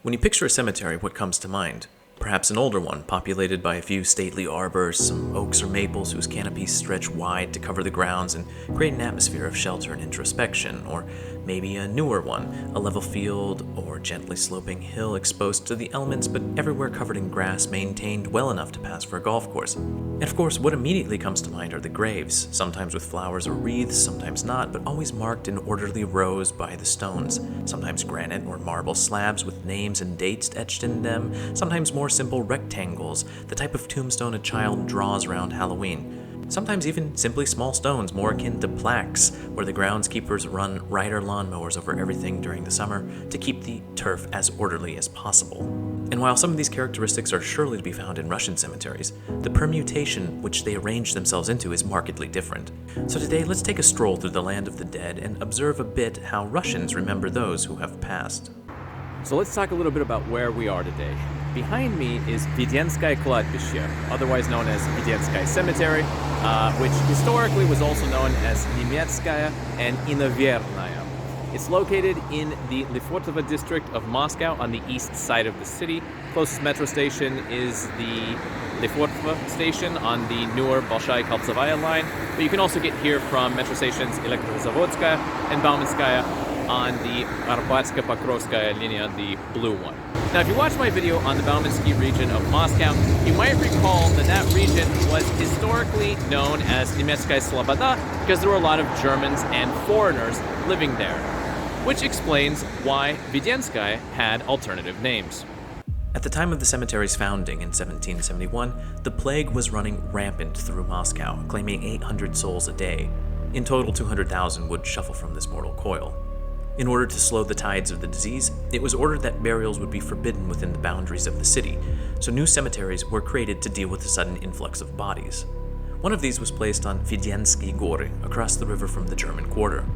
When you picture a cemetery, what comes to mind? Perhaps an older one, populated by a few stately arbors, some oaks or maples whose canopies stretch wide to cover the grounds and create an atmosphere of shelter and introspection, or maybe a newer one, a level field or gently sloping hill exposed to the elements but everywhere covered in grass maintained well enough to pass for a golf course. And of course, what immediately comes to mind are the graves, sometimes with flowers or wreaths, sometimes not, but always marked in orderly rows by the stones, sometimes granite or marble slabs with names and dates etched in them, sometimes more simple rectangles, the type of tombstone a child draws around Halloween. Sometimes even simply small stones more akin to plaques, where the groundskeepers run rider lawnmowers over everything during the summer to keep the turf as orderly as possible. And while some of these characteristics are surely to be found in Russian cemeteries, the permutation which they arrange themselves into is markedly different. So today, let's take a stroll through the land of the dead and observe a bit how Russians remember those who have passed. So let's talk a little bit about where we are today. Behind me is Vvedenskoye Cemetery, otherwise known as Vvedenskoye Cemetery, which historically was also known as Nemetskaya and Inovernaya. It's located in the Lefortovo district of Moscow on the east side of the city. Closest metro station is the Lefortovo station on the newer Bolshaya Koltsevaya line, but you can also get here from metro stations Elektrozavodskaya and Baumanskaya on the Arbatsko-Pokrovskaya linia, the blue one. Now, if you watched my video on the Baumansky region of Moscow, you might recall that that region was historically known as Nemetskaya Sloboda because there were a lot of Germans and foreigners living there, which explains why Vvedenskoye had alternative names. At the time of the cemetery's founding in 1771, the plague was running rampant through Moscow, claiming 800 souls a day. In total, 200,000 would shuffle from this mortal coil. In order to slow the tides of the disease, it was ordered that burials would be forbidden within the boundaries of the city, so new cemeteries were created to deal with the sudden influx of bodies. One of these was placed on Vvedenskoye Gory, across the river from the German quarter.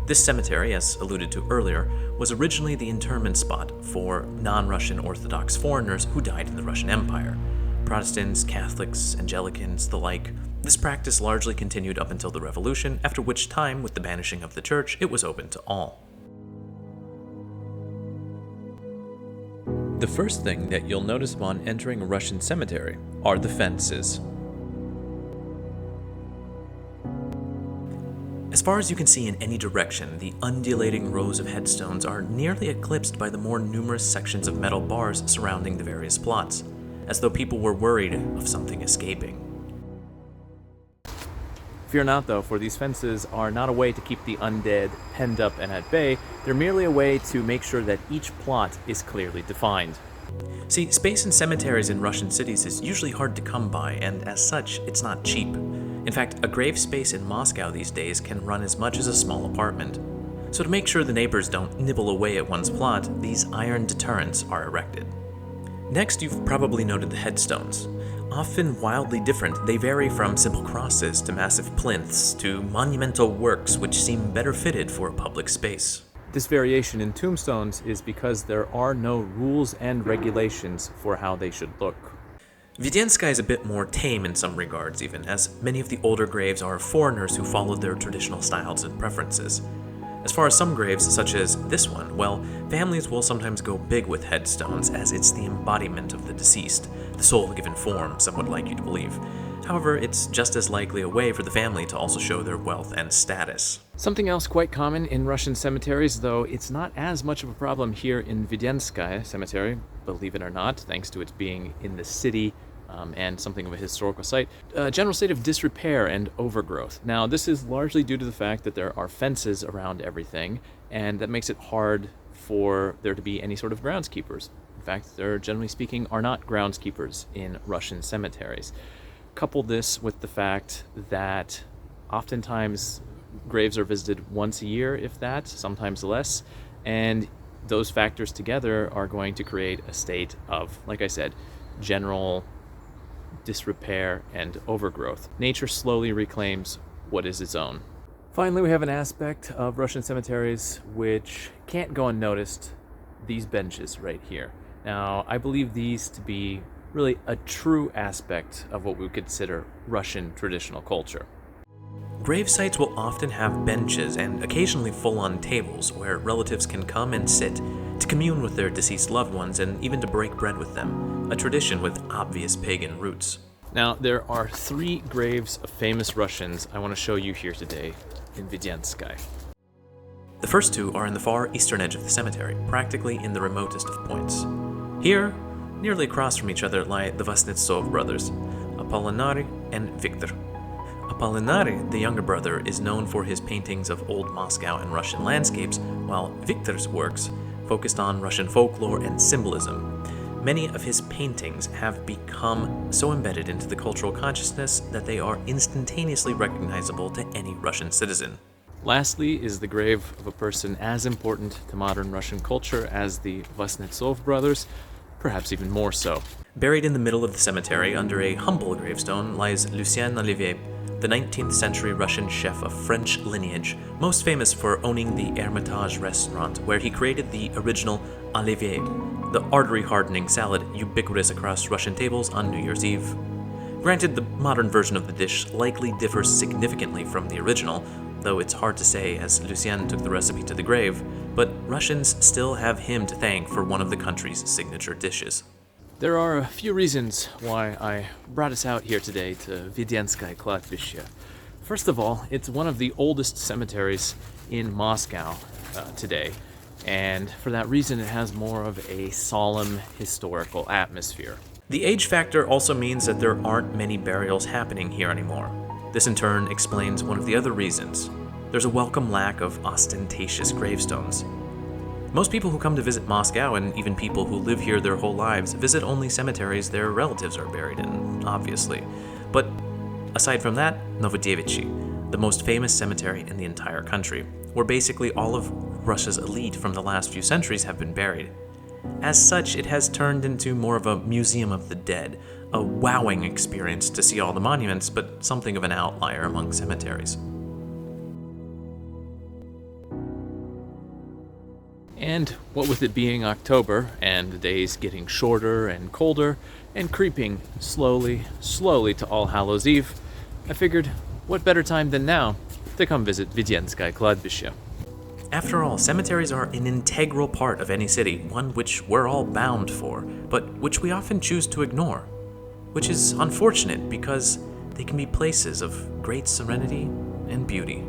This cemetery, as alluded to earlier, was originally the interment spot for non-Russian Orthodox foreigners who died in the Russian Empire. Protestants, Catholics, Anglicans, the like. This practice largely continued up until the Revolution, after which time, with the banishing of the church, it was open to all. The first thing that you'll notice upon entering a Russian cemetery are the fences. As far as you can see in any direction, the undulating rows of headstones are nearly eclipsed by the more numerous sections of metal bars surrounding the various plots, as though people were worried of something escaping. Fear not, though, for these fences are not a way to keep the undead penned up and at bay. They're merely a way to make sure that each plot is clearly defined. See, space in cemeteries in Russian cities is usually hard to come by, and as such, it's not cheap. In fact, a grave space in Moscow these days can run as much as a small apartment. So to make sure the neighbors don't nibble away at one's plot, these iron deterrents are erected. Next, you've probably noted the headstones. Often wildly different, they vary from simple crosses to massive plinths to monumental works which seem better fitted for a public space. This variation in tombstones is because there are no rules and regulations for how they should look. Vvedenskoye is a bit more tame in some regards even, as many of the older graves are foreigners who followed their traditional styles and preferences. As far as some graves, such as this one, well, families will sometimes go big with headstones, as it's the embodiment of the deceased, the soul given form, some would like you to believe. However, it's just as likely a way for the family to also show their wealth and status. Something else quite common in Russian cemeteries, though it's not as much of a problem here in Vvedenskoye Cemetery, believe it or not, thanks to its being in the city, and something of a historical site, a general state of disrepair and overgrowth. Now, this is largely due to the fact that there are fences around everything, and that makes it hard for there to be any sort of groundskeepers. In fact, there, generally speaking, are not groundskeepers in Russian cemeteries. Couple this with the fact that oftentimes graves are visited once a year, if that, sometimes less, and those factors together are going to create a state of, like I said, general disrepair and overgrowth. Nature slowly reclaims what is its own. Finally, we have an aspect of Russian cemeteries which can't go unnoticed, these benches right here. Now, I believe these to be really a true aspect of what we would consider Russian traditional culture. Grave sites will often have benches and occasionally full-on tables where relatives can come and sit to commune with their deceased loved ones, and even to break bread with them, a tradition with obvious pagan roots. Now, there are 3 graves of famous Russians I want to show you here today in Vvedenskoye. The first 2 are in the far eastern edge of the cemetery, practically in the remotest of points. Here, nearly across from each other, lie the Vvedenskoye brothers, Apollinary and Victor. Apollinary, the younger brother, is known for his paintings of old Moscow and Russian landscapes, while Victor's works focused on Russian folklore and symbolism. Many of his paintings have become so embedded into the cultural consciousness that they are instantaneously recognizable to any Russian citizen. Lastly is the grave of a person as important to modern Russian culture as the Vvedenskoye brothers, perhaps even more so. Buried in the middle of the cemetery under a humble gravestone lies Lucien Olivier, the 19th century Russian chef of French lineage, most famous for owning the Hermitage restaurant, where he created the original Olivier, the artery-hardening salad ubiquitous across Russian tables on New Year's Eve. Granted, the modern version of the dish likely differs significantly from the original, though it's hard to say as Lucien took the recipe to the grave, but Russians still have him to thank for one of the country's signature dishes. There are a few reasons why I brought us out here today to Vvedenskoye Cemetery. First of all, it's one of the oldest cemeteries in Moscow today, and for that reason it has more of a solemn historical atmosphere. The age factor also means that there aren't many burials happening here anymore. This in turn explains one of the other reasons. There's a welcome lack of ostentatious gravestones. Most people who come to visit Moscow, and even people who live here their whole lives, visit only cemeteries their relatives are buried in, obviously. But aside from that, Vvedenskoye, the most famous cemetery in the entire country, where basically all of Russia's elite from the last few centuries have been buried. As such, it has turned into more of a museum of the dead, a wowing experience to see all the monuments, but something of an outlier among cemeteries. And what with it being October, and the days getting shorter and colder, and creeping slowly to All Hallows Eve, I figured, what better time than now to come visit Vvedenskoye Cemetery. After all, cemeteries are an integral part of any city, one which we're all bound for, but which we often choose to ignore. Which is unfortunate because they can be places of great serenity and beauty.